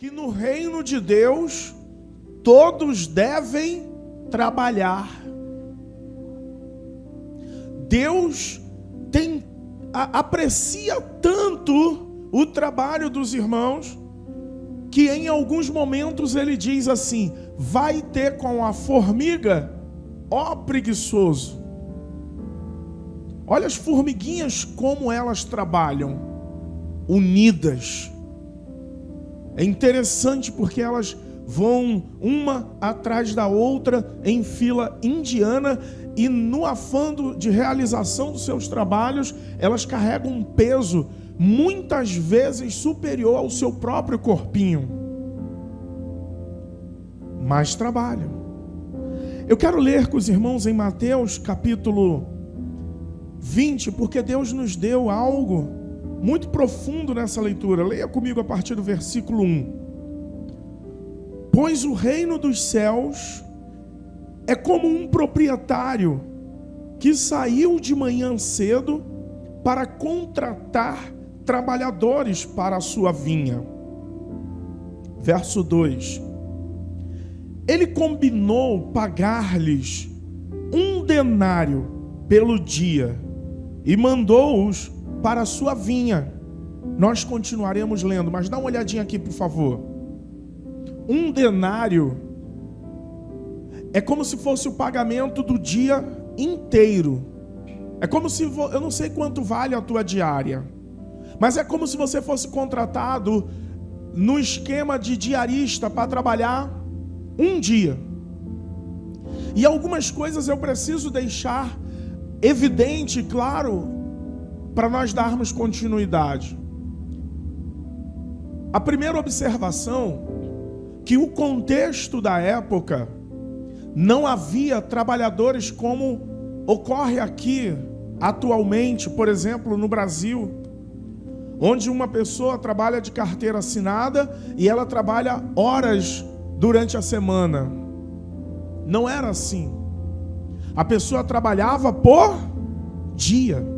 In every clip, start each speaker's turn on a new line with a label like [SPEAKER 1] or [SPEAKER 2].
[SPEAKER 1] que no reino de Deus todos devem trabalhar. Deus aprecia tanto o trabalho dos irmãos que em alguns momentos ele diz assim: vai ter com a formiga, ó preguiçoso. Olha as formiguinhas como elas trabalham, unidas. É interessante porque elas vão uma atrás da outra em fila indiana e no afã de realização dos seus trabalhos, elas carregam um peso muitas vezes superior ao seu próprio corpinho. Mas trabalham. Eu quero ler com os irmãos em Mateus capítulo 20, porque Deus nos deu algo muito profundo nessa leitura. Leia comigo a partir do versículo 1. Pois o reino dos céus é como um proprietário que saiu de manhã cedo para contratar trabalhadores para a sua vinha. Verso 2. Ele combinou pagar-lhes 1 denário pelo dia e mandou-os para a sua vinha. Nós continuaremos lendo, mas dá uma olhadinha aqui, por favor. 1 denário é como se fosse o pagamento do dia inteiro. É como se, eu não sei quanto vale a tua diária, mas é como se você fosse contratado no esquema de diarista para trabalhar um dia. E algumas coisas eu preciso deixar evidente, claro, para nós darmos continuidade. A primeira observação, que o contexto da época não havia trabalhadores como ocorre aqui atualmente, por exemplo, no Brasil, onde uma pessoa trabalha de carteira assinada e ela trabalha horas durante a semana. Não era assim. A pessoa trabalhava por dia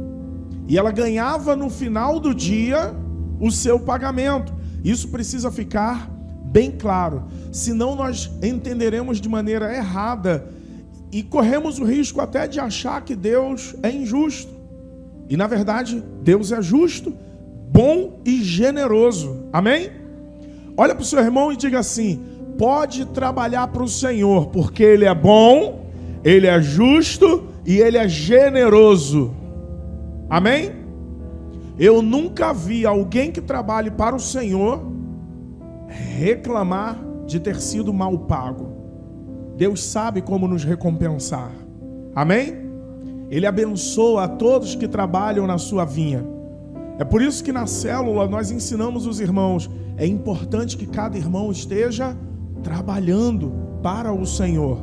[SPEAKER 1] e ela ganhava no final do dia o seu pagamento. Isso precisa ficar bem claro, senão nós entenderemos de maneira errada e corremos o risco até de achar que Deus é injusto. E na verdade, Deus é justo, bom e generoso. Amém? Olha para o seu irmão e diga assim: pode trabalhar para o Senhor, porque Ele é bom, Ele é justo e Ele é generoso. Amém? Eu nunca vi alguém que trabalhe para o Senhor reclamar de ter sido mal pago. Deus sabe como nos recompensar. Amém? Ele abençoa a todos que trabalham na sua vinha. É por isso que na célula nós ensinamos os irmãos: é importante que cada irmão esteja trabalhando para o Senhor.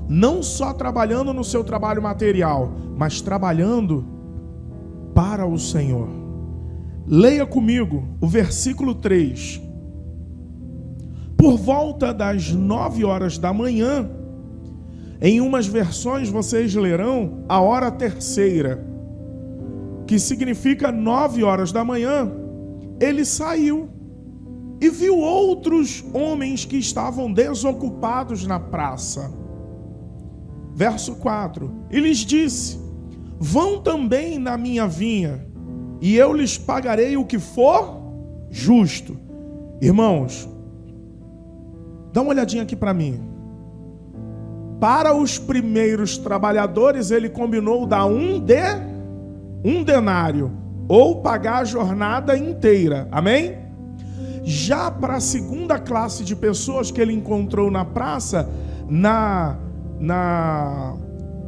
[SPEAKER 1] Não só trabalhando no seu trabalho material, mas trabalhando para o Senhor. Leia comigo o versículo 3. Por volta das 9 horas da manhã, em umas versões vocês lerão a hora terceira, que significa 9 horas da manhã, ele saiu e viu outros homens que estavam desocupados na praça. Verso 4. E lhes disse: vão também na minha vinha, e eu lhes pagarei o que for justo. Irmãos, dá uma olhadinha aqui para mim. Para os primeiros trabalhadores, ele combinou dar um denário, ou pagar a jornada inteira. Amém? Já para a segunda classe de pessoas que ele encontrou na praça, na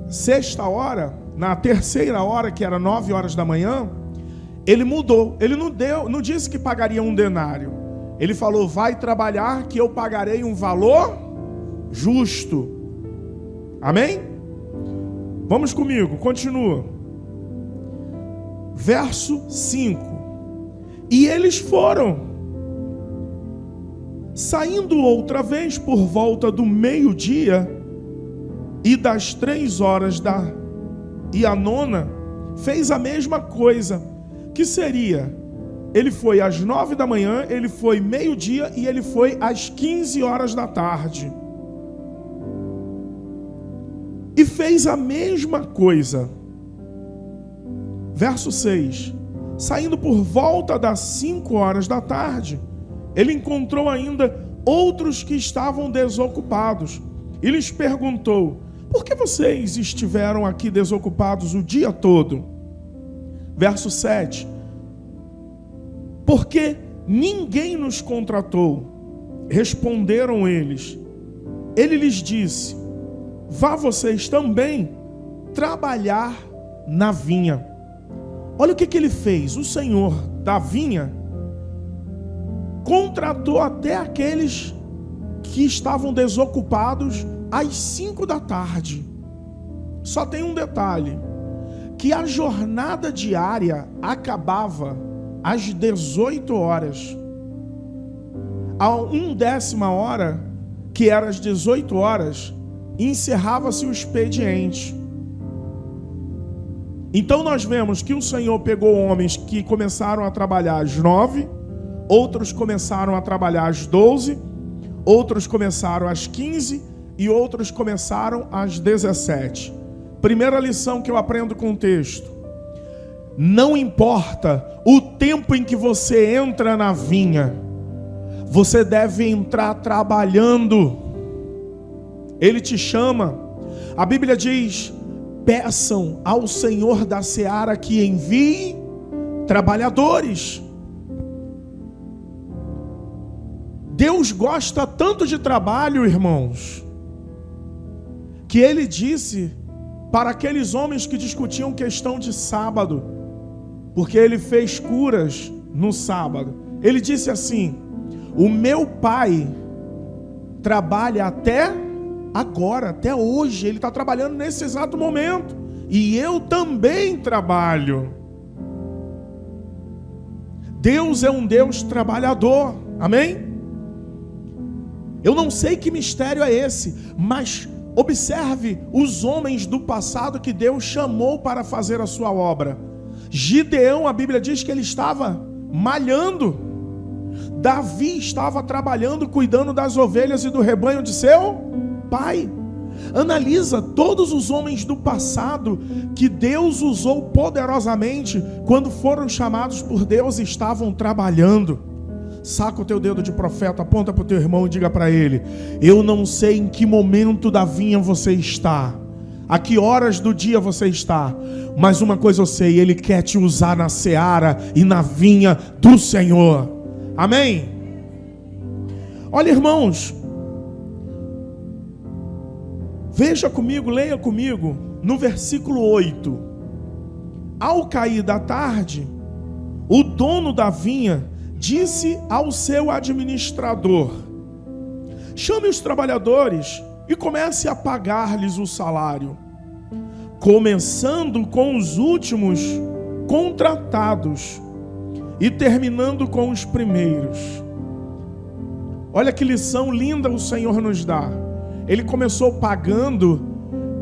[SPEAKER 1] sexta hora, na terceira hora, que era 9 horas da manhã, ele mudou. Ele não disse que pagaria 1 denário. Ele falou: vai trabalhar que eu pagarei um valor justo. Amém? Vamos comigo, continua. Verso 5. E eles foram. Saindo outra vez por volta do meio-dia e das 3 horas e a 9, fez a mesma coisa, que seria ele foi às 9 da manhã, ele foi meio-dia e ele foi às 15 horas da tarde. E fez a mesma coisa. Verso 6. Saindo por volta das 5 horas da tarde, ele encontrou ainda outros que estavam desocupados. E lhes perguntou: por que vocês estiveram aqui desocupados o dia todo? Verso 7. Porque ninguém nos contratou. Responderam eles. Ele lhes disse: vá vocês também trabalhar na vinha. Olha o que ele fez. O senhor da vinha contratou até aqueles que estavam desocupados às 5 da tarde. Só tem um detalhe: que a jornada diária acabava às 18 horas. A 1/10 hora, que era às 18 horas, encerrava-se o expediente. Então nós vemos que o Senhor pegou homens que começaram a trabalhar às 9, outros começaram a trabalhar às 12, outros começaram às 15 e outros começaram às 17. Primeira lição que eu aprendo com o texto: não importa o tempo em que você entra na vinha, você deve entrar trabalhando. Ele te chama. A Bíblia diz: peçam ao Senhor da seara que envie trabalhadores. Deus gosta tanto de trabalho, irmãos, que ele disse para aqueles homens que discutiam questão de sábado, porque ele fez curas no sábado. Ele disse assim: o meu pai trabalha até agora, até hoje. Ele está trabalhando nesse exato momento, e eu também trabalho. Deus é um Deus trabalhador, amém? Eu não sei que mistério é esse, mas observe os homens do passado que Deus chamou para fazer a sua obra. Gideão, a Bíblia diz que ele estava malhando. Davi estava trabalhando, cuidando das ovelhas e do rebanho de seu pai. Analisa todos os homens do passado que Deus usou poderosamente, quando foram chamados por Deus, estavam trabalhando. Saca o teu dedo de profeta, aponta para o teu irmão e diga para ele: eu não sei em que momento da vinha você está, a que horas do dia você está, mas uma coisa eu sei: ele quer te usar na seara e na vinha do Senhor. Amém? Olha, irmãos, veja comigo, leia comigo no versículo 8. Ao cair da tarde, o dono da vinha disse ao seu administrador: chame os trabalhadores e comece a pagar-lhes o salário, começando com os últimos contratados e terminando com os primeiros. Olha que lição linda o Senhor nos dá. Ele começou pagando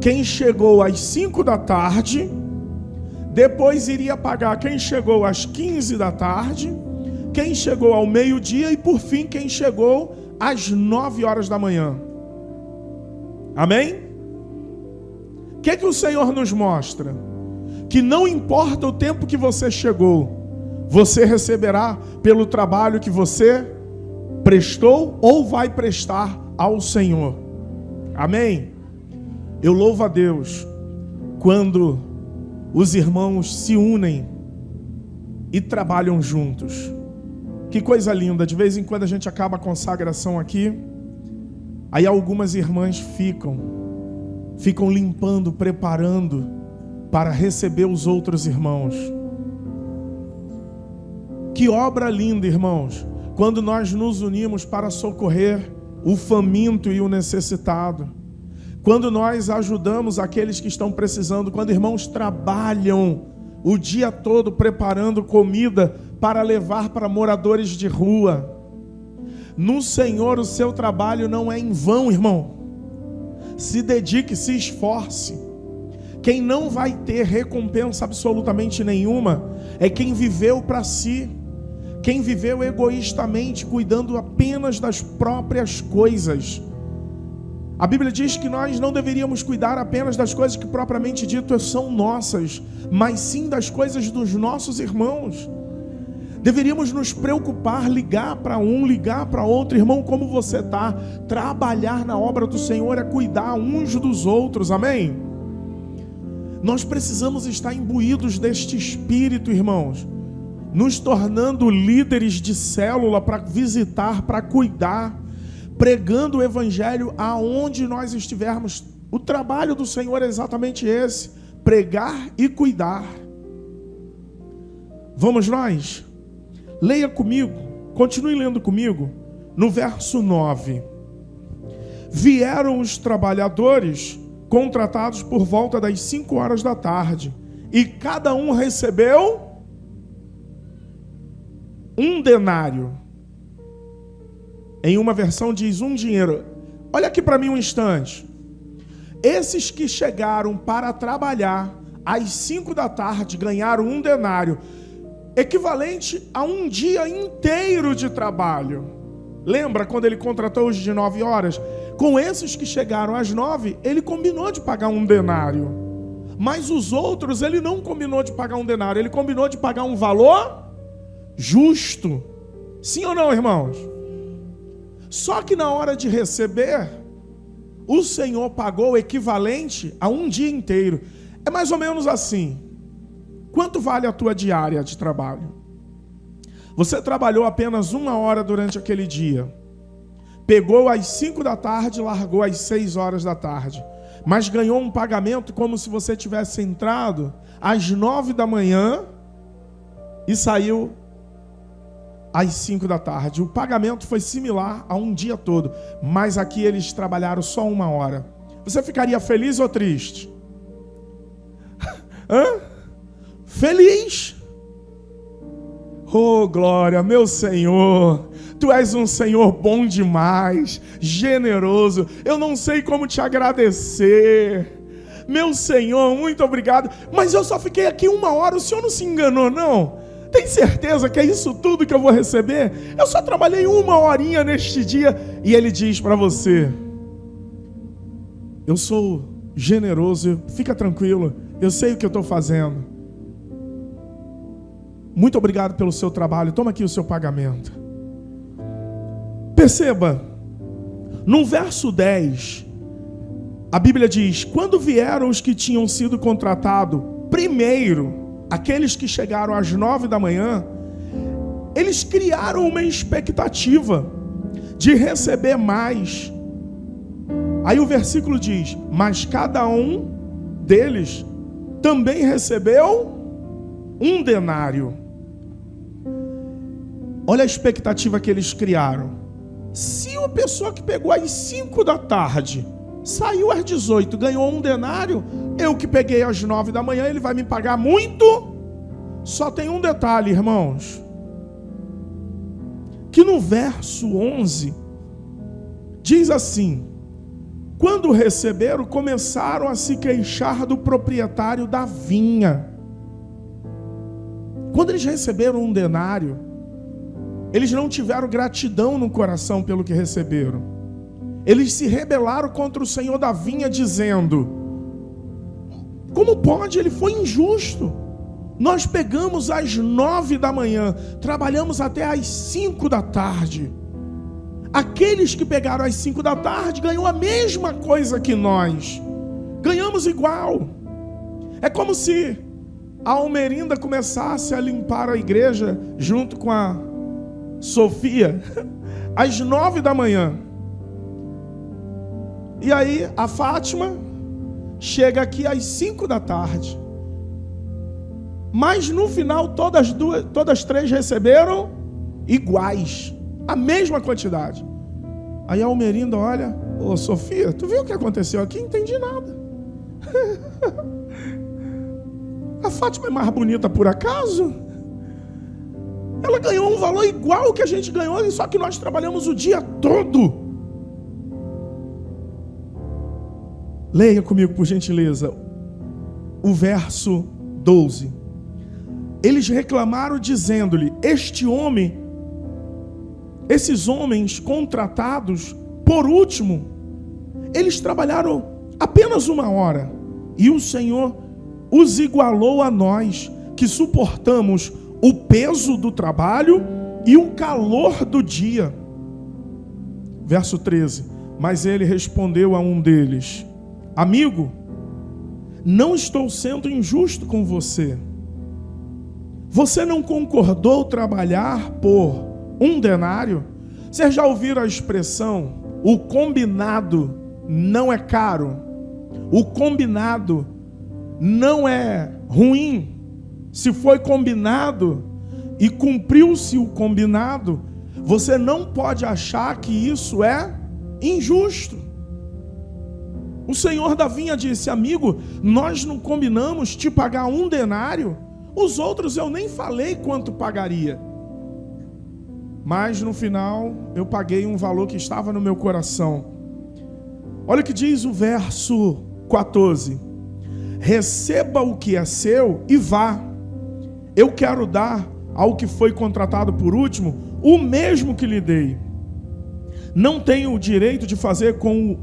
[SPEAKER 1] quem chegou às 5 da tarde, depois iria pagar quem chegou às 15 da tarde, quem chegou ao meio-dia e por fim quem chegou às 9 horas da manhã. Amém? O que o Senhor nos mostra? Que não importa o tempo que você chegou, você receberá pelo trabalho que você prestou ou vai prestar ao Senhor. Amém? Eu louvo a Deus quando os irmãos se unem e trabalham juntos. Que coisa linda. De vez em quando a gente acaba a consagração aqui, aí algumas irmãs ficam limpando, preparando para receber os outros irmãos. Que obra linda, irmãos, quando nós nos unimos para socorrer o faminto e o necessitado, quando nós ajudamos aqueles que estão precisando, quando irmãos trabalham o dia todo preparando comida para levar para moradores de rua. No Senhor o seu trabalho não é em vão, irmão. Se dedique, se esforce. Quem não vai ter recompensa absolutamente nenhuma é quem viveu para si, quem viveu egoístamente, cuidando apenas das próprias coisas. A Bíblia diz que nós não deveríamos cuidar apenas das coisas que propriamente dito são nossas, mas sim das coisas dos nossos irmãos. Deveríamos nos preocupar, ligar para um, ligar para outro. Irmão, como você está? Trabalhar na obra do Senhor é cuidar uns dos outros, amém? Nós precisamos estar imbuídos deste espírito, irmãos, nos tornando líderes de célula para visitar, para cuidar, pregando o evangelho aonde nós estivermos. O trabalho do Senhor é exatamente esse: pregar e cuidar. Vamos nós? Leia comigo, continue lendo comigo, no verso 9. Vieram os trabalhadores contratados por volta das 5 horas da tarde, e cada um recebeu 1 denário. Em uma versão diz 1 dinheiro. Olha aqui para mim um instante. Esses que chegaram para trabalhar às 5 da tarde ganharam 1 denário, equivalente a 1 dia inteiro de trabalho. Lembra quando ele contratou os de 9 horas? Com esses que chegaram às 9, ele combinou de pagar 1 denário. Mas os outros, ele não combinou de pagar 1 denário, ele combinou de pagar um valor justo. Sim ou não, irmãos? Só que na hora de receber, o Senhor pagou o equivalente a 1 dia inteiro. É mais ou menos assim. Quanto vale a tua diária de trabalho? Você trabalhou apenas 1 hora durante aquele dia. Pegou às 5 da tarde e largou às 6 horas da tarde. Mas ganhou um pagamento como se você tivesse entrado às 9 da manhã e saiu às 5 da tarde. O pagamento foi similar a 1 dia todo. Mas aqui eles trabalharam só 1 hora. Você ficaria feliz ou triste? Hã? Feliz. Oh, glória, meu Senhor, Tu és um Senhor bom demais, generoso. Eu não sei como te agradecer. Meu Senhor, muito obrigado. Mas eu só fiquei aqui 1 hora, o Senhor não se enganou, não? Tem certeza que é isso tudo que eu vou receber? Eu só trabalhei 1 horinha neste dia. E Ele diz para você: eu sou generoso, fica tranquilo, eu sei o que eu estou fazendo. Muito obrigado pelo seu trabalho, toma aqui o seu pagamento. Perceba, no verso 10, a Bíblia diz: quando vieram os que tinham sido contratados primeiro, aqueles que chegaram às 9 da manhã, eles criaram uma expectativa de receber mais. Aí o versículo diz: mas cada um deles também recebeu 1 denário. Olha a expectativa que eles criaram. Se uma pessoa que pegou às 5 da tarde, saiu às 18, ganhou 1 denário, eu que peguei às 9 da manhã, ele vai me pagar muito? Só tem um detalhe, irmãos, que no verso 11, diz assim: quando receberam, começaram a se queixar do proprietário da vinha. Quando eles receberam 1 denário, eles não tiveram gratidão no coração pelo que receberam. Eles se rebelaram contra o Senhor da vinha, dizendo: como pode? Ele foi injusto. Nós pegamos às 9 da manhã, trabalhamos até às 5 da tarde. Aqueles que pegaram às 5 da tarde ganham a mesma coisa que nós. Ganhamos igual. É como se a Almerinda começasse a limpar a igreja junto com a Sofia às 9 da manhã. E aí a Fátima chega aqui às 5 da tarde. Mas no final todas 3 receberam iguais, a mesma quantidade. Aí a Almerinda olha: ô Sofia, tu viu o que aconteceu aqui? Não entendi nada. A Fátima é mais bonita por acaso? Ela ganhou um valor igual ao que a gente ganhou, só que nós trabalhamos o dia todo. Leia comigo, por gentileza, o verso 12. eles reclamaram dizendo-lhe: esses homens contratados por último, eles trabalharam apenas 1 hora, e o Senhor os igualou a nós, que suportamos o peso do trabalho e o calor do dia. Verso 13: mas ele respondeu a um deles: amigo, não estou sendo injusto com você. Você não concordou trabalhar por 1 denário? Vocês já ouviram a expressão: o combinado não é caro, o combinado não é ruim. Se foi combinado e cumpriu-se o combinado, você não pode achar que isso é injusto. O senhor da vinha disse: amigo, nós não combinamos te pagar 1 denário? Os outros eu nem falei quanto pagaria, mas no final eu paguei um valor que estava no meu coração. Olha o que diz o verso 14: receba o que é seu e vá. Eu quero dar ao que foi contratado por último o mesmo que lhe dei. Não tenho o direito de fazer com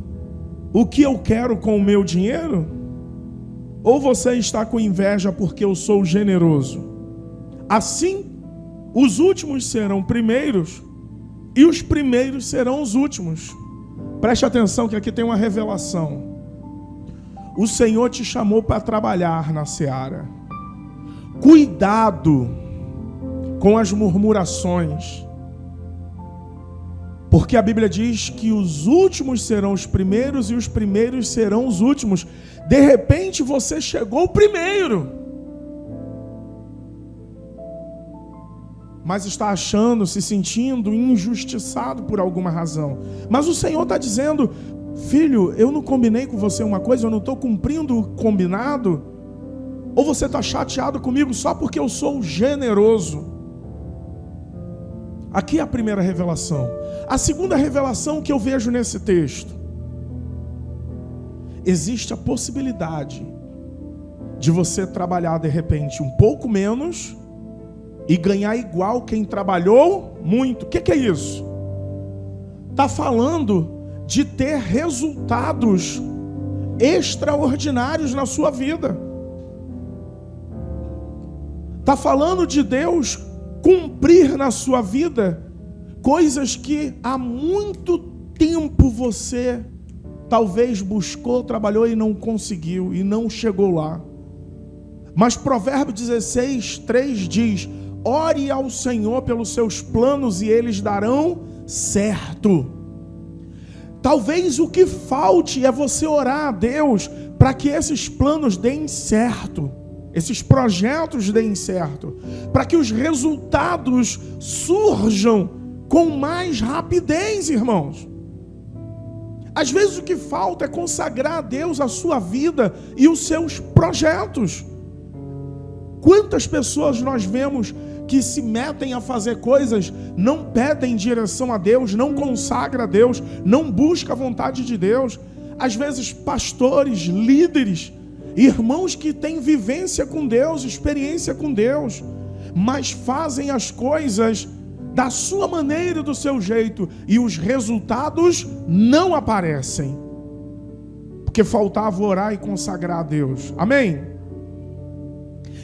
[SPEAKER 1] o que eu quero com o meu dinheiro? Ou você está com inveja porque eu sou generoso? Assim, os últimos serão primeiros e os primeiros serão os últimos. Preste atenção que aqui tem uma revelação. O Senhor te chamou para trabalhar na seara. Cuidado com as murmurações, porque a Bíblia diz que os últimos serão os primeiros e os primeiros serão os últimos. De repente você chegou primeiro, mas está achando, se sentindo injustiçado por alguma razão. Mas o Senhor está dizendo: filho, eu não combinei com você uma coisa, eu não estou cumprindo o combinado? Ou você está chateado comigo só porque eu sou generoso? Aqui é a primeira revelação. A segunda revelação que eu vejo nesse texto: existe a possibilidade de você trabalhar de repente um pouco menos e ganhar igual quem trabalhou muito. O que é isso? Está falando de ter resultados extraordinários na sua vida. Está falando de Deus cumprir na sua vida coisas que há muito tempo você talvez buscou, trabalhou e não conseguiu, e não chegou lá. Mas Provérbios 16, 3 diz: ore ao Senhor pelos seus planos e eles darão certo. Talvez o que falte é você orar a Deus para que esses planos deem certo, esses projetos deem certo, para que os resultados surjam com mais rapidez, irmãos. Às vezes o que falta é consagrar a Deus a sua vida e os seus projetos. Quantas pessoas nós vemos que se metem a fazer coisas, não pedem direção a Deus, não consagra a Deus, não busca a vontade de Deus. Às vezes pastores, líderes, irmãos que têm vivência com Deus, experiência com Deus, mas fazem as coisas da sua maneira e do seu jeito, e os resultados não aparecem, porque faltava orar e consagrar a Deus. Amém?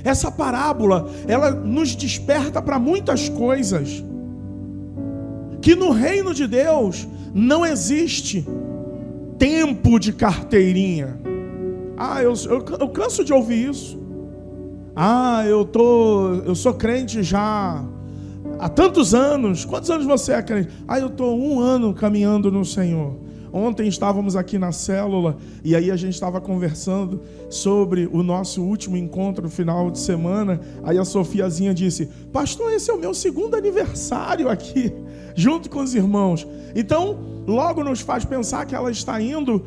[SPEAKER 1] Essa parábola, ela nos desperta para muitas coisas, que no reino de Deus não existe tempo de carteirinha. Eu canso de ouvir isso. Eu sou crente já há tantos anos. Quantos anos você é crente? Eu estou 1 ano caminhando no Senhor. Ontem estávamos aqui na célula e aí a gente estava conversando sobre o nosso último encontro no final de semana. Aí a Sofiazinha disse: pastor, esse é o meu 2º aniversário aqui, junto com os irmãos. Então, logo nos faz pensar que ela está indo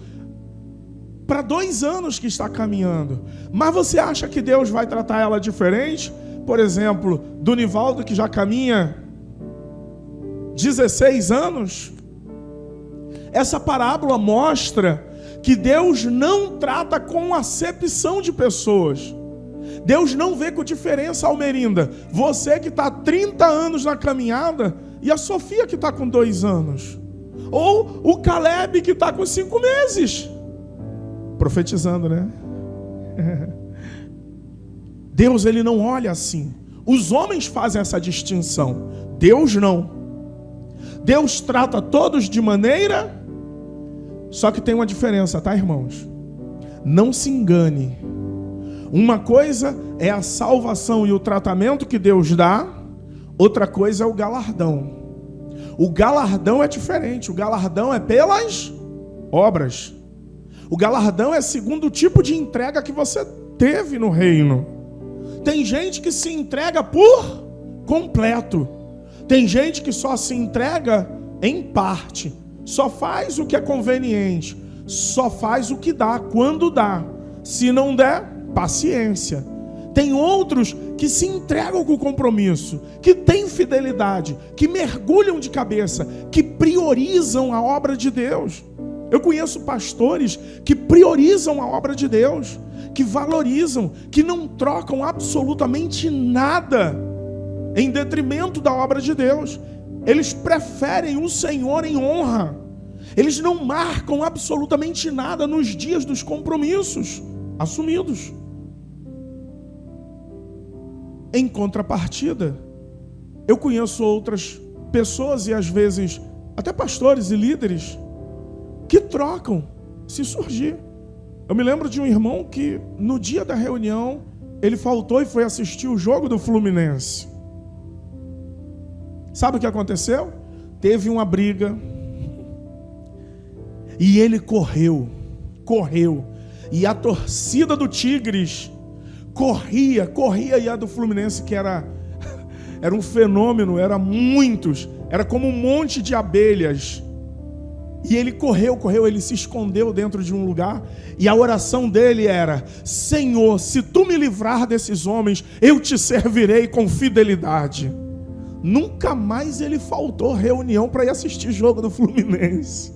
[SPEAKER 1] para 2 anos que está caminhando. Mas você acha que Deus vai tratar ela diferente? Por exemplo, do Nivaldo, que já caminha 16 anos. Essa parábola mostra que Deus não trata com acepção de pessoas. Deus não vê com diferença, Almerinda, você que está há 30 anos na caminhada e a Sofia que está com 2 anos. Ou o Caleb que está com 5 meses. Profetizando, né? Deus, ele não olha assim. Os homens fazem essa distinção. Deus não. Deus trata todos de maneira... Só que tem uma diferença, tá, irmãos? Não se engane. Uma coisa é a salvação e o tratamento que Deus dá. Outra coisa é o galardão. O galardão é diferente. O galardão é pelas obras. O galardão é segundo o tipo de entrega que você teve no reino. Tem gente que se entrega por completo. Tem gente que só se entrega em parte. Só faz o que é conveniente. Só faz o que dá, quando dá. Se não der, paciência. Tem outros que se entregam com compromisso, que têm fidelidade, que mergulham de cabeça, que priorizam a obra de Deus. Eu conheço pastores que priorizam a obra de Deus, que valorizam, que não trocam absolutamente nada em detrimento da obra de Deus. Eles preferem o Senhor em honra. Eles não marcam absolutamente nada nos dias dos compromissos assumidos. Em contrapartida, eu conheço outras pessoas e às vezes até pastores e líderes que trocam se surgir. Eu me lembro de um irmão que no dia da reunião ele faltou e foi assistir o jogo do Fluminense. Sabe o que aconteceu? Teve uma briga e ele correu, e a torcida do Tigres corria, e a do Fluminense, que era um fenômeno, era muitos, era como um monte de abelhas. E ele correu, ele se escondeu dentro de um lugar, e a oração dele era: Senhor, se tu me livrar desses homens, eu te servirei com fidelidade. Nunca mais ele faltou reunião para ir assistir jogo do Fluminense.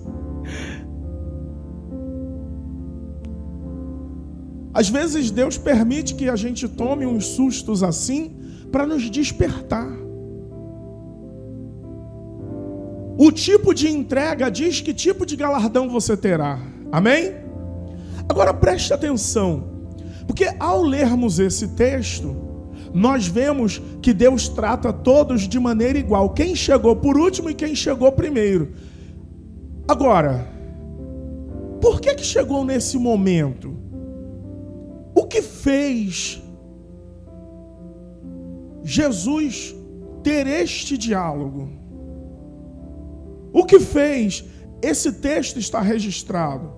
[SPEAKER 1] Às vezes Deus permite que a gente tome uns sustos assim para nos despertar. O tipo de entrega diz que tipo de galardão você terá. Amém? Agora preste atenção, porque ao lermos esse texto, nós vemos que Deus trata todos de maneira igual. Quem chegou por último e quem chegou primeiro. Agora, por que chegou nesse momento? O que fez Jesus ter este diálogo? O que fez esse texto estar registrado?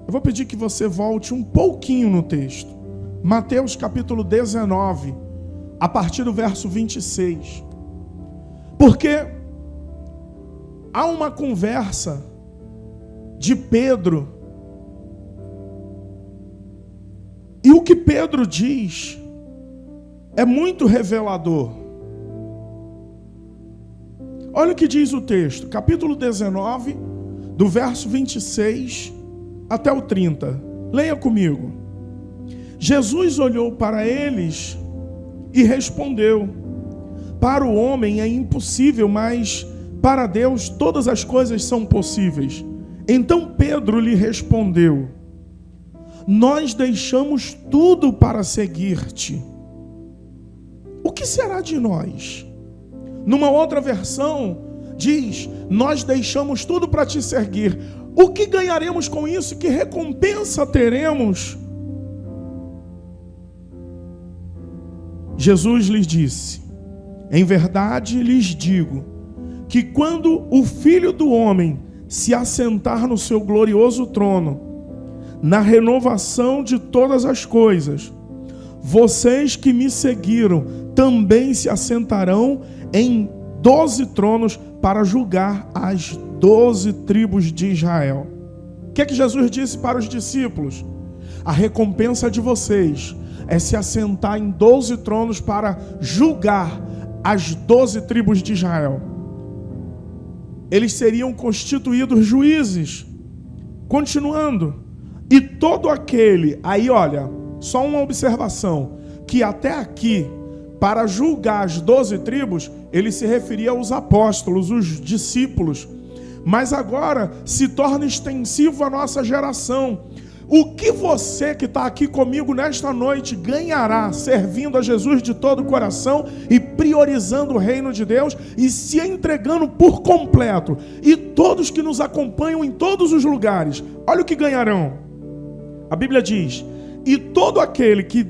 [SPEAKER 1] Eu vou pedir que você volte um pouquinho no texto. Mateus capítulo 19, a partir do verso 26. Porque há uma conversa de Pedro, e o que Pedro diz é muito revelador. Olha o que diz o texto, capítulo 19, do verso 26 até o 30. Leia comigo. Jesus olhou para eles e respondeu: para o homem é impossível, mas para Deus todas as coisas são possíveis. Então Pedro lhe respondeu: nós deixamos tudo para seguir-te. O que será de nós? Numa outra versão diz: nós deixamos tudo para te seguir. O que ganharemos com isso? Que recompensa teremos? Jesus lhes disse: em verdade lhes digo, que quando o Filho do Homem se assentar no seu glorioso trono, na renovação de todas as coisas, vocês que me seguiram também se assentarão em 12 tronos para julgar as 12 tribos de Israel. O que é que Jesus disse para os discípulos? A recompensa de vocês é se assentar em 12 tronos para julgar as 12 tribos de Israel. Eles seriam constituídos juízes. Continuando. E todo aquele, aí olha, só uma observação. que até aqui, para julgar as 12 tribos, ele se referia aos apóstolos, os discípulos. Mas agora se torna extensivo à nossa geração. O que você que está aqui comigo nesta noite ganhará servindo a Jesus de todo o coração e priorizando o reino de Deus e se entregando por completo? E todos que nos acompanham em todos os lugares, olha o que ganharão. A Bíblia diz: e todo aquele que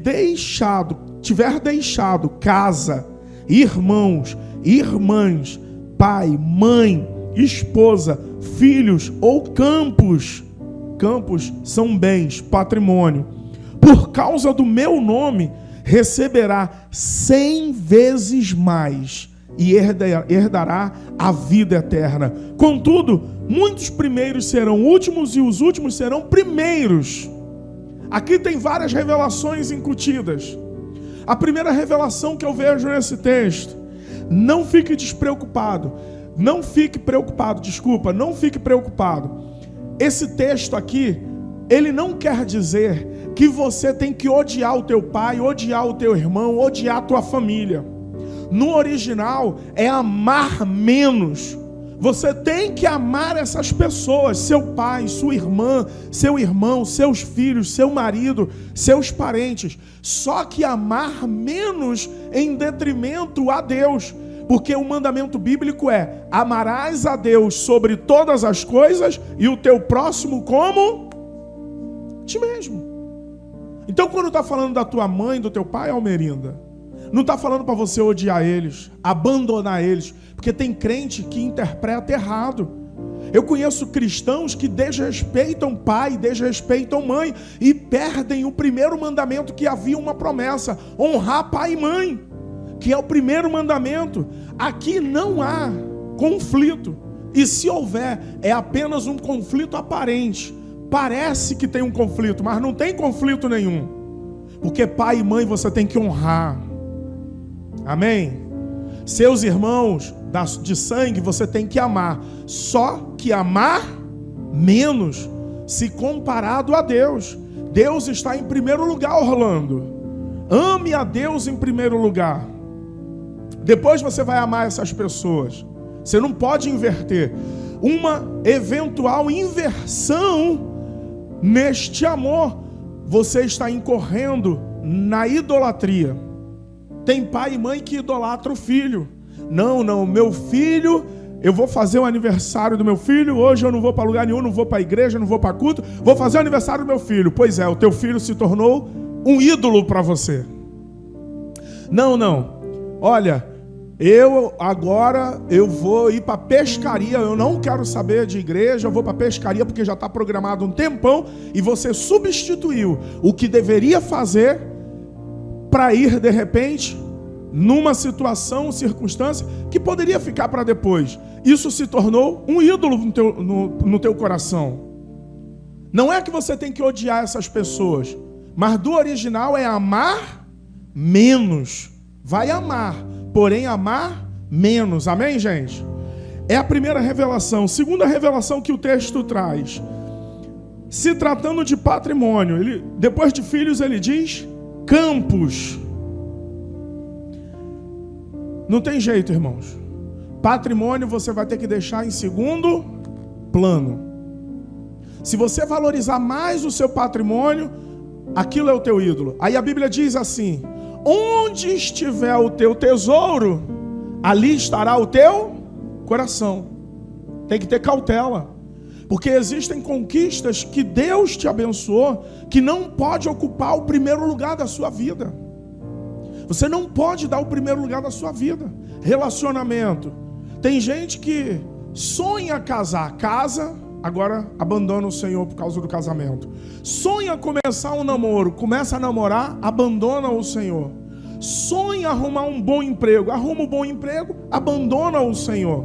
[SPEAKER 1] tiver deixado casa, irmãos, irmãs, pai, mãe, esposa, filhos ou campos são bens, patrimônio, por causa do meu nome, receberá 100 vezes mais e herdará a vida eterna. Contudo, muitos primeiros serão últimos e os últimos serão primeiros. Aqui tem várias revelações incutidas. A primeira revelação que eu vejo nesse texto: não fique despreocupado. Não fique preocupado. Esse texto aqui, ele não quer dizer que você tem que odiar o teu pai, odiar o teu irmão, odiar a tua família. No original é amar menos. Você tem que amar essas pessoas, seu pai, sua irmã, seu irmão, seus filhos, seu marido, seus parentes. Só que amar menos em detrimento a Deus. Porque o mandamento bíblico é: amarás a Deus sobre todas as coisas e o teu próximo como ti mesmo. Então, quando está falando da tua mãe, do teu pai, Almerinda, não está falando para você odiar eles, abandonar eles, porque tem crente que interpreta errado. Eu conheço cristãos que desrespeitam pai, desrespeitam mãe e perdem o primeiro mandamento, que havia uma promessa: honrar pai e mãe, que é o primeiro mandamento. Aqui não há conflito, e se houver, é apenas um conflito aparente. Parece que tem um conflito, mas não tem conflito nenhum, porque pai e mãe você tem que honrar. Amém? Seus irmãos de sangue você tem que amar, só que amar menos se comparado a Deus. Deus está em primeiro lugar, Orlando. Ame a Deus em primeiro lugar. Depois você vai amar essas pessoas. Você não pode inverter. Uma eventual inversão neste amor, você está incorrendo na idolatria. Tem pai e mãe que idolatra o filho. Não, meu filho, eu vou fazer o aniversário do meu filho, hoje eu não vou para lugar nenhum, não vou para a igreja, não vou para culto, vou fazer o aniversário do meu filho. Pois é, o teu filho se tornou um ídolo para você. Não, olha, eu vou ir para pescaria, eu não quero saber de igreja, eu vou para pescaria porque já está programado um tempão, e você substituiu o que deveria fazer para ir de repente numa situação, circunstância que poderia ficar para depois. Isso se tornou um ídolo no teu coração. Não é que você tem que odiar essas pessoas, mas do original é amar menos. Vai amar, porém amar menos. Amém, gente? É a primeira revelação. Segunda revelação que o texto traz: se tratando de patrimônio, depois de filhos ele diz campos. Não tem jeito, irmãos. Patrimônio você vai ter que deixar em segundo plano. Se você valorizar mais o seu patrimônio, aquilo é o teu ídolo. Aí a Bíblia diz assim: onde estiver o teu tesouro, ali estará o teu coração. Tem que ter cautela, porque existem conquistas que Deus te abençoou, que não pode ocupar o primeiro lugar da sua vida. Você não pode dar o primeiro lugar da sua vida. Relacionamento. Tem gente que sonha casar, casa, agora abandona o Senhor por causa do casamento. Sonha começar um namoro, começa a namorar, abandona o Senhor. Sonha arrumar um bom emprego, arruma um bom emprego, abandona o Senhor.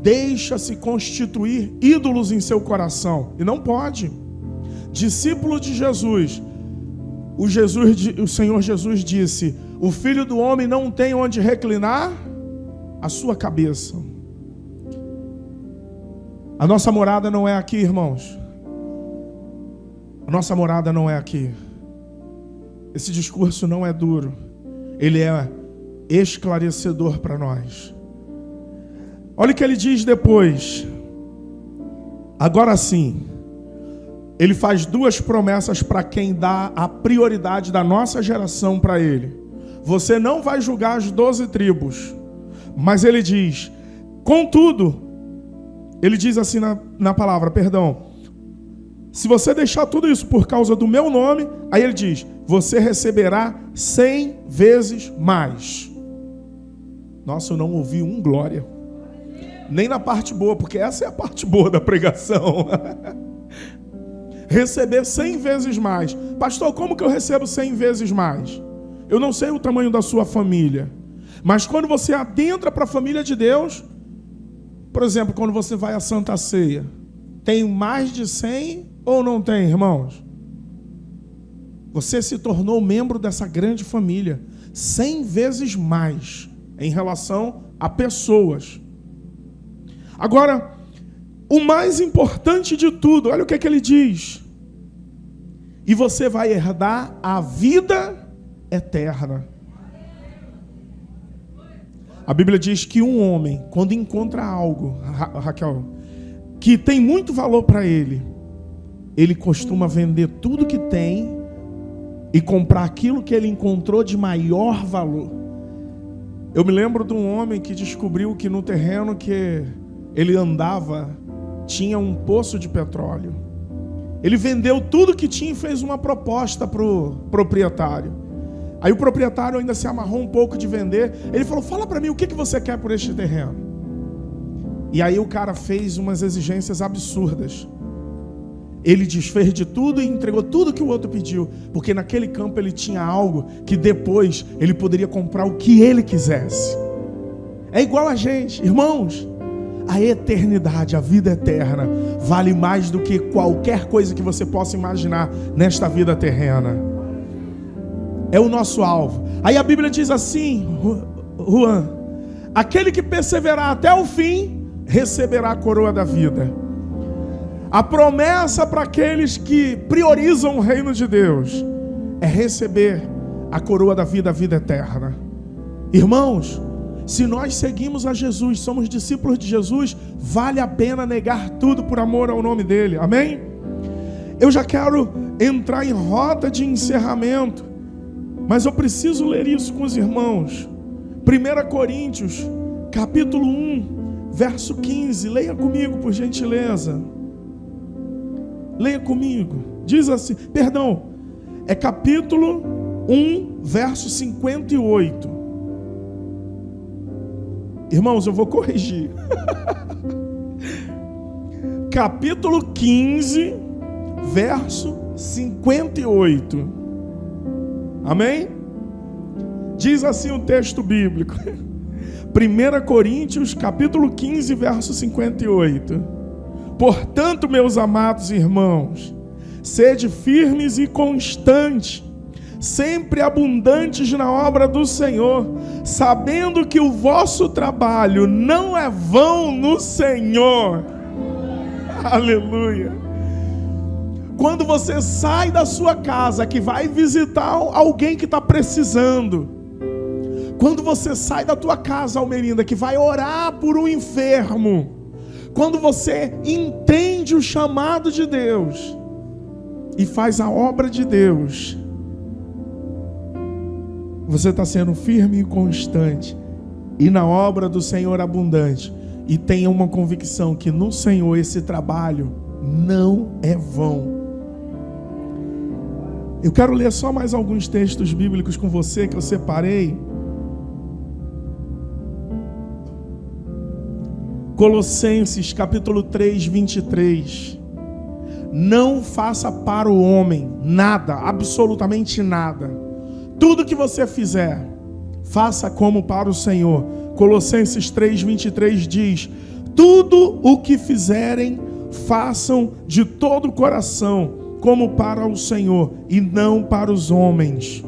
[SPEAKER 1] Deixa-se constituir ídolos em seu coração, e não pode. Discípulo de Jesus, o Senhor Jesus disse: o Filho do Homem não tem onde reclinar a sua cabeça. A nossa morada não é aqui, irmãos. A nossa morada não é aqui. esse discurso não é duro, ele é esclarecedor para nós. Olha o que ele diz depois. Agora sim, ele faz duas promessas para quem dá a prioridade da nossa geração para ele. Você não vai julgar as 12 tribos, mas ele diz, contudo, ele diz assim na palavra, se você deixar tudo isso por causa do meu nome, aí ele diz, você receberá 100 vezes mais. Nossa, eu não ouvi glória. Nem na parte boa, porque essa é a parte boa da pregação. Receber 100 vezes mais. Pastor, como que eu recebo 100 vezes mais? Eu não sei o tamanho da sua família, mas quando você adentra para a família de Deus, por exemplo, quando você vai à Santa Ceia, tem mais de 100 ou não tem, irmãos? Você se tornou membro dessa grande família, 100 vezes mais em relação a pessoas. Agora, o mais importante de tudo, olha o que ele diz. E você vai herdar a vida eterna. A Bíblia diz que um homem, quando encontra algo, Raquel, que tem muito valor para ele, ele costuma vender tudo que tem e comprar aquilo que ele encontrou de maior valor. Eu me lembro de um homem que descobriu que no terreno que ele andava tinha um poço de petróleo. Ele vendeu tudo que tinha e fez uma proposta para o proprietário. Aí o proprietário ainda se amarrou um pouco de vender. Ele falou, fala para mim o que você quer por este terreno. E aí o cara fez umas exigências absurdas. Ele desfez de tudo e entregou tudo que o outro pediu, porque naquele campo ele tinha algo que depois ele poderia comprar o que ele quisesse. É igual a gente, irmãos. A eternidade, a vida eterna, vale mais do que qualquer coisa que você possa imaginar nesta vida terrena. É o nosso alvo. Aí a Bíblia diz assim, Juan, aquele que perseverar até o fim, receberá a coroa da vida. A promessa para aqueles que priorizam o reino de Deus é receber a coroa da vida, a vida eterna. Irmãos, se nós seguimos a Jesus, somos discípulos de Jesus, vale a pena negar tudo por amor ao nome dele. Amém? Eu já quero entrar em rota de encerramento, mas eu preciso ler isso com os irmãos. 1 Coríntios, capítulo 1, verso 15. Leia comigo, por gentileza. Leia comigo. Diz assim, é capítulo 1, verso 58. Irmãos, eu vou corrigir. Capítulo 15, verso 58. Amém? Diz assim o texto bíblico. 1 Coríntios, capítulo 15, verso 58. Portanto, meus amados irmãos, sede firmes e constantes, sempre abundantes na obra do Senhor, sabendo que o vosso trabalho não é vão no Senhor. Aleluia. Quando você sai da sua casa, que vai visitar alguém que está precisando, quando você sai da tua casa, Almerinda, que vai orar por um enfermo, quando você entende o chamado de Deus e faz a obra de Deus, você está sendo firme e constante, e na obra do Senhor abundante, e tenha uma convicção que no Senhor esse trabalho não é vão. Eu quero ler só mais alguns textos bíblicos com você que eu separei. Colossenses capítulo 3, 23. Não faça para o homem nada, absolutamente nada. Tudo que você fizer, faça como para o Senhor. Colossenses 3, 23 diz: tudo o que fizerem, façam de todo o coração, como para o Senhor e não para os homens.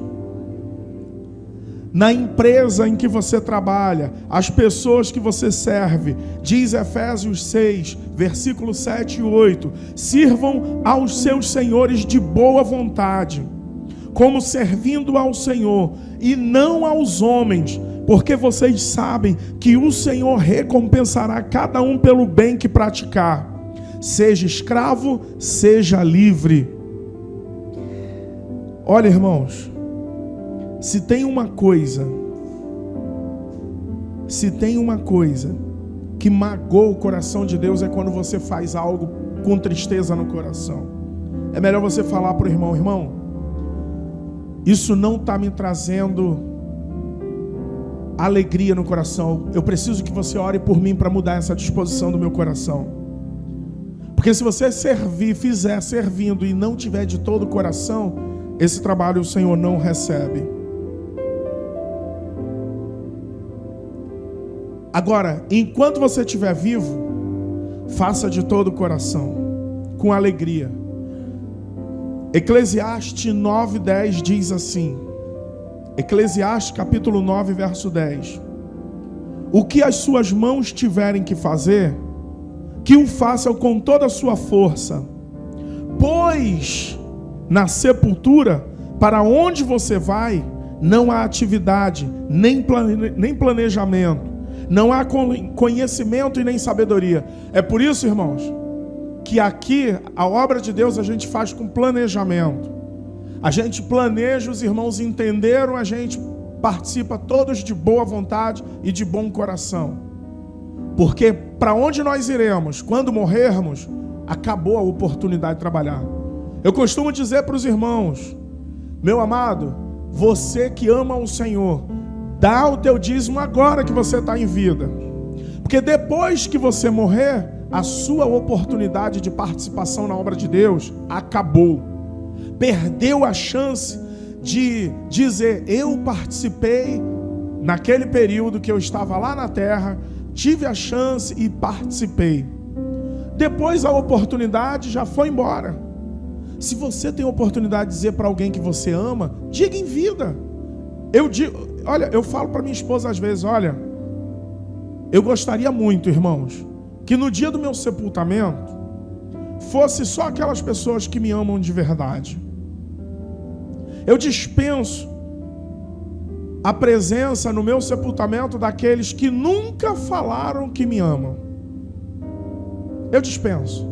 [SPEAKER 1] Na empresa em que você trabalha, as pessoas que você serve, diz Efésios 6, versículo 7 e 8, sirvam aos seus senhores de boa vontade, como servindo ao Senhor e não aos homens, porque vocês sabem que o Senhor recompensará cada um pelo bem que praticar, seja escravo, seja livre. Olha, irmãos, se tem uma coisa que magoa o coração de Deus, é quando você faz algo com tristeza no coração. É melhor você falar para o irmão: irmão, isso não está me trazendo alegria no coração. Eu preciso que você ore por mim para mudar essa disposição do meu coração. Porque se você fizer servindo e não tiver de todo o coração, esse trabalho o Senhor não recebe. Agora, enquanto você estiver vivo, faça de todo o coração, com alegria. Eclesiastes 9:10 diz assim, Eclesiastes capítulo 9, verso 10: o que as suas mãos tiverem que fazer, que o façam com toda a sua força, pois na sepultura, para onde você vai, não há atividade, nem planejamento, não há conhecimento e nem sabedoria. É por isso, irmãos, que aqui a obra de Deus a gente faz com planejamento. A gente planeja, os irmãos entenderam, a gente participa todos de boa vontade e de bom coração. Porque para onde nós iremos quando morrermos, acabou a oportunidade de trabalhar. Eu costumo dizer para os irmãos: meu amado, você que ama o Senhor, dá o teu dízimo agora que você está em vida. Porque depois que você morrer, a sua oportunidade de participação na obra de Deus acabou. Perdeu a chance de dizer: eu participei naquele período que eu estava lá na terra, tive a chance e participei. Depois a oportunidade já foi embora. Se você tem a oportunidade de dizer para alguém que você ama, diga em vida. Eu falo para minha esposa às vezes: olha, eu gostaria muito, irmãos, que no dia do meu sepultamento fosse só aquelas pessoas que me amam de verdade. Eu dispenso a presença no meu sepultamento daqueles que nunca falaram que me amam. Eu dispenso,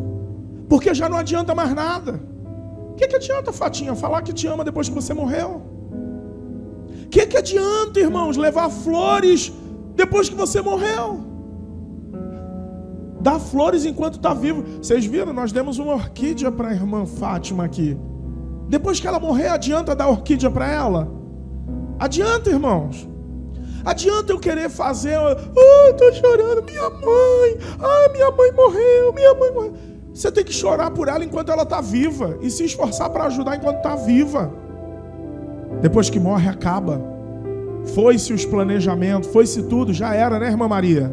[SPEAKER 1] porque já não adianta mais nada. O que adianta, Fatinha, falar que te ama depois que você morreu? O que adianta, irmãos, levar flores depois que você morreu? Dá flores enquanto está vivo. Vocês viram? Nós demos uma orquídea para a irmã Fátima aqui. Depois que ela morrer, adianta dar orquídea para ela? Adianta, irmãos? Adianta eu querer fazer... estou chorando, minha mãe morreu. Você tem que chorar por ela enquanto ela está viva e se esforçar para ajudar enquanto está viva. Depois que morre, acaba. Foi-se os planejamentos, foi-se tudo, já era, né, irmã Maria?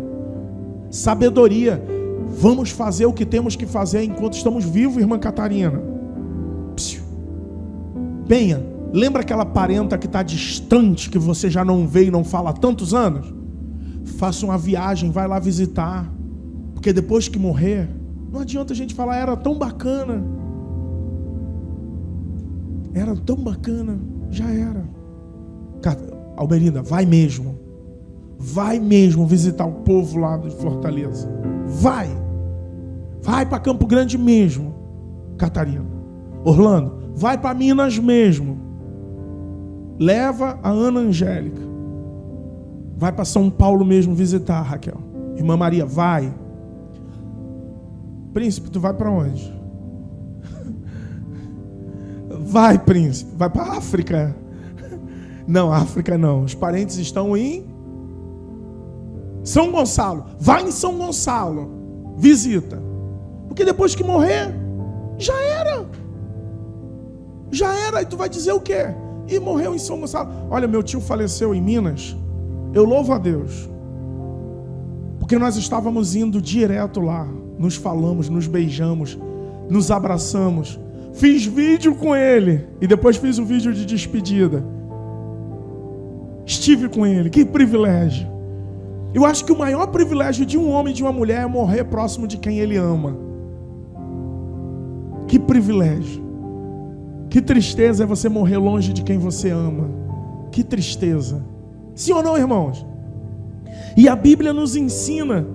[SPEAKER 1] Sabedoria. Vamos fazer o que temos que fazer enquanto estamos vivos, irmã Catarina. Benha, lembra aquela parenta que está distante, que você já não vê e não fala há tantos anos? Faça uma viagem, vai lá visitar. Porque depois que morrer, não adianta a gente falar: era tão bacana. Era tão bacana. Já era. Almerinda, vai mesmo visitar o povo lá de Fortaleza. Vai para Campo Grande mesmo, Catarina. Orlando, vai para Minas mesmo. Leva a Ana Angélica. Vai para São Paulo mesmo visitar, Raquel. Irmã Maria, vai. Príncipe, tu vai para onde? Vai, príncipe, vai para a África. Não, África não. Os parentes estão em São Gonçalo. Vai em São Gonçalo. Visita. Porque depois que morrer, já era. E tu vai dizer o quê? E morreu em São Gonçalo. Olha, meu tio faleceu em Minas. Eu louvo a Deus. Porque nós estávamos indo direto lá. Nos falamos, nos beijamos, nos abraçamos. Fiz vídeo com ele. E depois fiz um vídeo de despedida. Estive com ele. Que privilégio. Eu acho que o maior privilégio de um homem e de uma mulher é morrer próximo de quem ele ama. Que privilégio. Que tristeza é você morrer longe de quem você ama. Que tristeza. Sim ou não, irmãos? E a Bíblia nos ensina.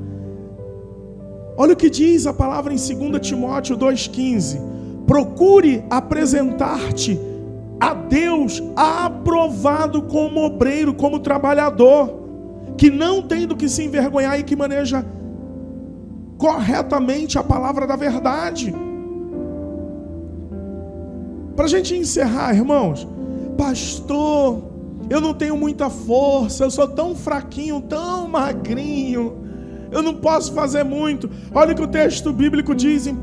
[SPEAKER 1] Olha o que diz a palavra em 2 Timóteo 2,15. Procure apresentar-te a Deus aprovado como obreiro, como trabalhador, que não tem do que se envergonhar e que maneja corretamente a palavra da verdade. Para a gente encerrar, irmãos, pastor, eu não tenho muita força, eu sou tão fraquinho, tão magrinho, eu não posso fazer muito. Olha o que o texto bíblico diz em 1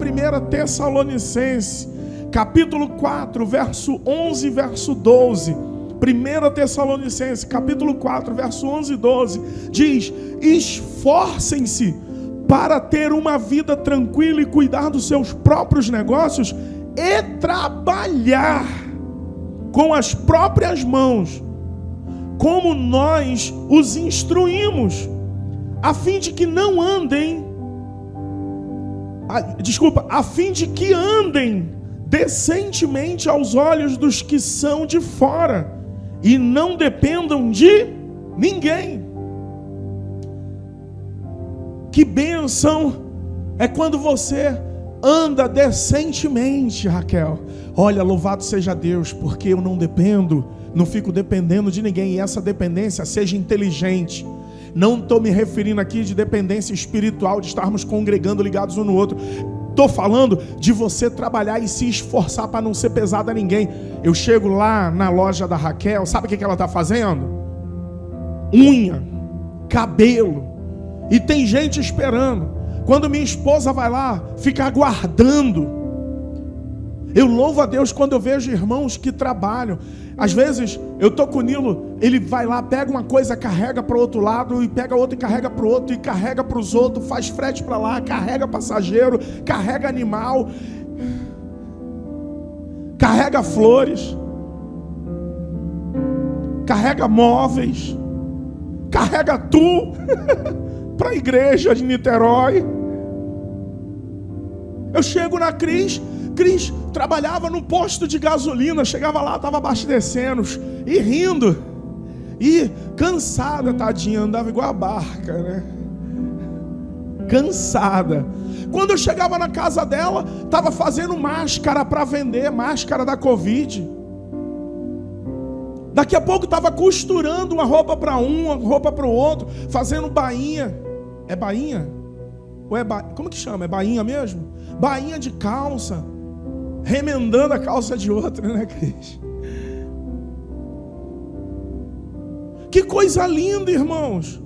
[SPEAKER 1] Tessalonicenses, capítulo 4, verso 11 e verso 12. 1 Tessalonicenses, capítulo 4, verso 11 e 12, diz: esforcem-se para ter uma vida tranquila e cuidar dos seus próprios negócios e trabalhar com as próprias mãos, como nós os instruímos, a fim de que não andem, a fim de que andem decentemente aos olhos dos que são de fora e não dependam de ninguém. Que bênção é quando você anda decentemente, Raquel. Olha, louvado seja Deus, porque eu não fico dependendo de ninguém. E essa dependência seja inteligente. Não estou me referindo aqui de dependência espiritual, de estarmos congregando ligados um no outro. Estou falando de você trabalhar e se esforçar para não ser pesado a ninguém. Eu chego lá na loja da Raquel, sabe o que ela está fazendo? Unha, cabelo. E tem gente esperando. Quando minha esposa vai lá, fica aguardando. Eu louvo a Deus quando eu vejo irmãos que trabalham. Às vezes, eu estou com o Nilo, ele vai lá, pega uma coisa, carrega para o outro lado, e pega outra e carrega para o outro, e carrega para os outros, faz frete para lá, carrega passageiro, carrega animal, carrega flores, carrega móveis, carrega tu para a igreja de Niterói. Eu chego na Cris trabalhava no posto de gasolina, chegava lá, estava abastecendo e rindo, e cansada, tadinha, andava igual a barca, né? Cansada. Quando eu chegava na casa dela, estava fazendo máscara para vender, máscara da Covid. Daqui a pouco estava costurando uma roupa para um, uma roupa para o outro, fazendo bainha. É bainha? Ou é como que chama? É bainha mesmo? Bainha de calça, remendando a calça de outra, né, Cris? Que coisa linda, irmãos.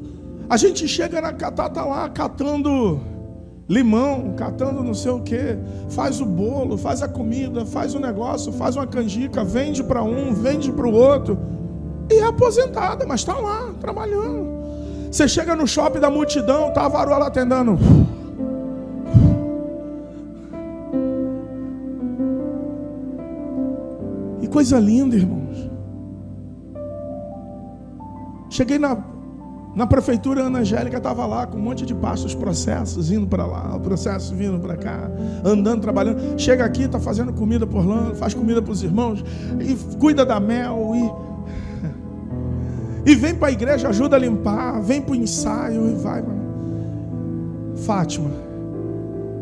[SPEAKER 1] A gente chega na catata lá, catando limão, catando não sei o que, faz o bolo, faz a comida, faz o negócio, faz uma canjica, vende para um, vende para o outro, e é aposentada, mas está lá, trabalhando. Você chega no shopping da Multidão, tá a varoa lá atendendo. Que coisa linda, irmãos. Cheguei na prefeitura, a Ana Angélica estava lá com um monte de passos, processos, indo para lá, o processo vindo para cá, andando, trabalhando. Chega aqui, está fazendo comida por lá, faz comida para os irmãos, e cuida da Mel, e vem para a igreja, ajuda a limpar, vem para o ensaio e vai. Fátima,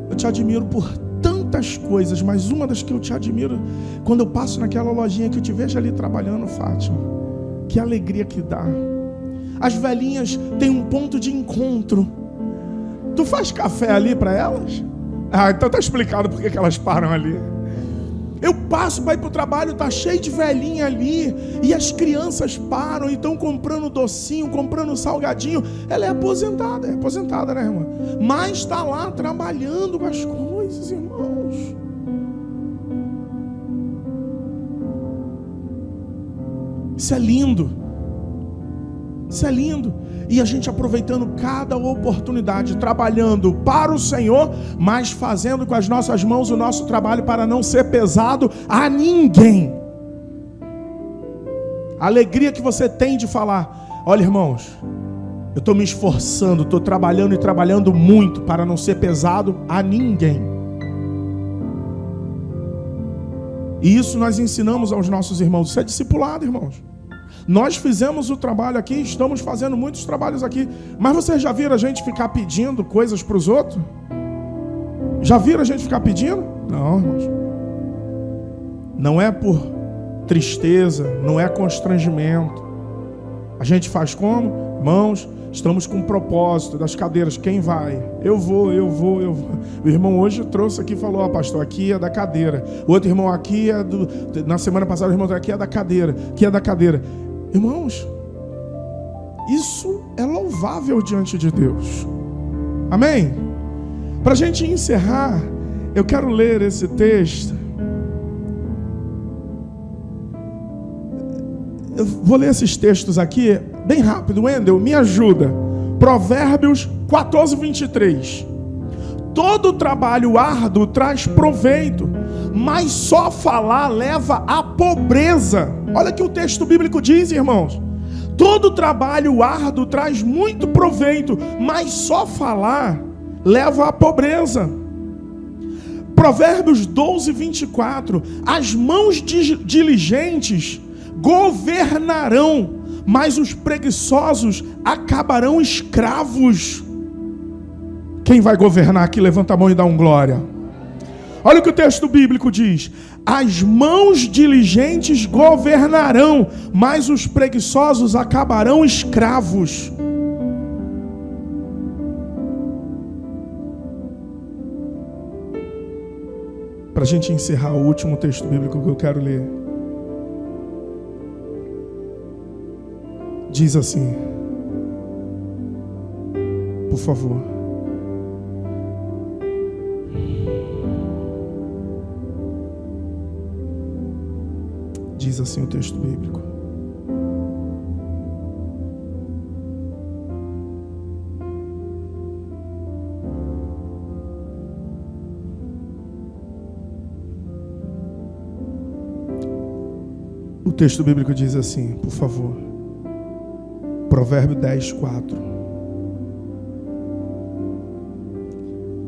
[SPEAKER 1] eu te admiro por tantas coisas, mas uma das que eu te admiro, quando eu passo naquela lojinha que eu te vejo ali trabalhando, Fátima, que alegria que dá. As velhinhas têm um ponto de encontro. Tu faz café ali para elas? Então tá explicado por que elas param ali. Eu passo para ir para o trabalho, tá cheio de velhinha ali, e as crianças param e estão comprando docinho, comprando salgadinho. Ela é aposentada, né, irmã? Mas está lá trabalhando com as coisas, irmãos. Isso é lindo. Isso é lindo. E a gente aproveitando cada oportunidade, trabalhando para o Senhor, mas fazendo com as nossas mãos o nosso trabalho para não ser pesado a ninguém. A alegria que você tem de falar: olha, irmãos, eu estou me esforçando, estou trabalhando e trabalhando muito para não ser pesado a ninguém. E isso nós ensinamos aos nossos irmãos. Isso é discipulado, irmãos. Nós fizemos o trabalho aqui, estamos fazendo muitos trabalhos aqui. Mas vocês já viram a gente ficar pedindo coisas para os outros? Já viram a gente ficar pedindo? Não, irmãos. Não é por tristeza, não é constrangimento. A gente faz como? Irmãos, estamos com um propósito das cadeiras. Quem vai? Eu vou. O irmão hoje trouxe aqui e falou: pastor, aqui é da cadeira. O outro irmão aqui é do... Na semana passada o irmão aqui é da cadeira. Aqui é da cadeira. Irmãos, isso é louvável diante de Deus. Amém? Para a gente encerrar, eu quero ler esse texto. Eu vou ler esses textos aqui bem rápido. Wendel, me ajuda. Provérbios 14, 23. Todo trabalho árduo traz proveito, mas só falar leva à pobreza. Olha o que o texto bíblico diz, irmãos. Todo trabalho árduo traz muito proveito, mas só falar leva à pobreza. Provérbios 12, 24. As mãos diligentes governarão, mas os preguiçosos acabarão escravos. Quem vai governar aqui? Levanta a mão e dá um glória. Olha o que o texto bíblico diz: as mãos diligentes governarão, mas os preguiçosos acabarão escravos. Para a gente encerrar, o último texto bíblico que eu quero ler diz assim, por favor. Diz assim o texto bíblico: o texto bíblico diz assim, por favor. Provérbio 10, 4.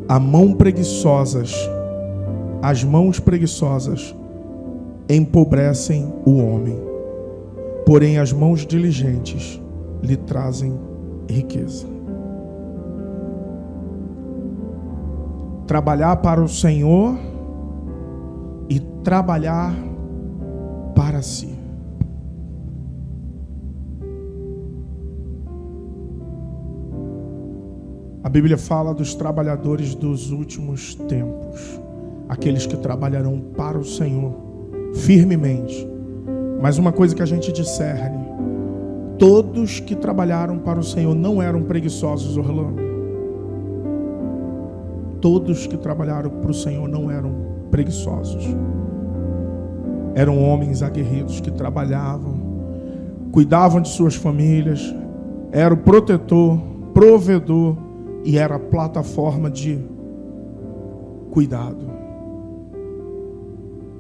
[SPEAKER 1] As mãos preguiçosas empobrecem o homem, porém as mãos diligentes lhe trazem riqueza. Trabalhar para o Senhor e trabalhar para si. A Bíblia fala dos trabalhadores dos últimos tempos, aqueles que trabalharão para o Senhor firmemente. Mas uma coisa que a gente discerne: todos que trabalharam para o Senhor não eram preguiçosos, Orlando. Todos que trabalharam para o Senhor não eram preguiçosos. Eram homens aguerridos que trabalhavam, cuidavam de suas famílias, era o protetor, provedor e era a plataforma de cuidado.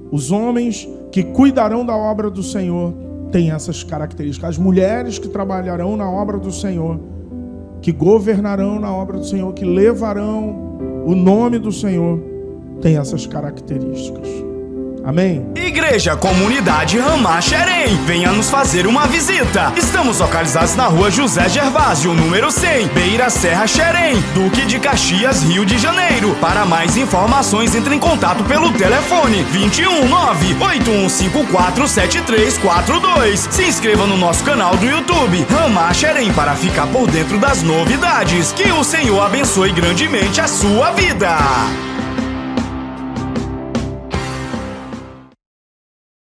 [SPEAKER 1] Os homens que cuidarão da obra do Senhor têm essas características. As mulheres que trabalharão na obra do Senhor, que governarão na obra do Senhor, que levarão o nome do Senhor, têm essas características. Amém?
[SPEAKER 2] Igreja Comunidade Ramá Xerém, venha nos fazer uma visita. Estamos localizados na rua José Gervásio, número 100, Beira Serra Xerém, Duque de Caxias, Rio de Janeiro. Para mais informações, entre em contato pelo telefone 219-8154-7342. Se inscreva no nosso canal do YouTube, Ramá Xerém, para ficar por dentro das novidades. Que o Senhor abençoe grandemente a sua vida.